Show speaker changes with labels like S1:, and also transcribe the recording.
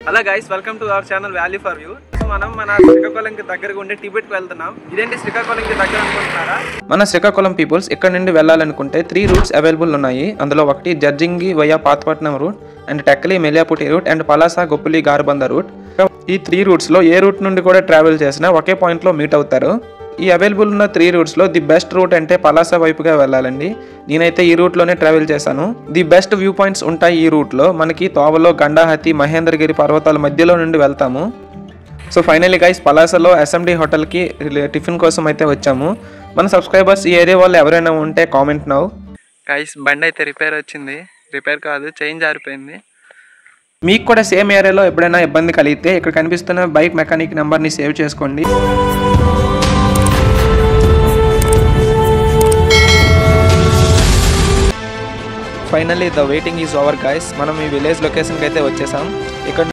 S1: Hello guys, welcome to our channel value for you. మనం మన శ్రీకాకుళంకి దగ్గరగా ఉండే టిబెట్కి వెళ్తున్నాం. ఇదేంటి శ్రీకాకుళంకి దగ్గర అనుకుంటున్నారా?
S2: మన శ్రీకాకుళం పీపుల్స్ ఇక్కడ నుండి వెళ్ళాలనుకుంటే 3 రూట్స్ అవైలబుల్ ఉన్నాయి. అందులో ఒకటి Jarjangi via Pathapatnam route, and Tekkali Meliaputti route, and Palasa Goppili Garabanda route. ఈ 3 రూట్స్లో ఏ రూట్ నుండి కూడా ట్రావెల్ చేసినా ఒకే పాయింట్లో మీట్ అవుతారు. ఈ అవైలబుల్ ఉన్న 3 రూట్స్లో ది బెస్ట్ రూట్ అంటే పలాస వైపుగా వెళ్ళాలండి. నేనైతే ఈ రూట్లోనే ట్రావెల్ చేశాను. ది బెస్ట్ వ్యూ పాయింట్స్ ఉంటాయి ఈ రూట్లో. మనకి తోవలో గండాహతి, మహేంద్రగిరి పర్వతాల మధ్యలో నుండి వెళ్తాము. సో ఫైనల్లీ గైస్, పలాసలో ఎస్ఎండి హోటల్కి టిఫిన్ కోసం అయితే వచ్చాము. మన సబ్స్క్రైబర్స్ ఈ ఏరియా వాళ్ళు ఎవరైనా ఉంటే కామెంట్ నౌ.
S1: గైస్, బండి అయితే రిపేర్ వచ్చింది. రిపేర్ కాదు, చైన్ జారిపోయింది.
S2: మీకు కూడా సేమ్ ఏరియాలో ఎప్పుడైనా ఇబ్బంది కలిగితే ఇక్కడ కనిపిస్తున్న బైక్ మెకానిక్ నెంబర్ని సేవ్ చేసుకోండి. Finally the waiting is over guys. మనం ఈ విలేజ్ లొకేషన్కి అయితే వచ్చేసాం. ఇక్కడ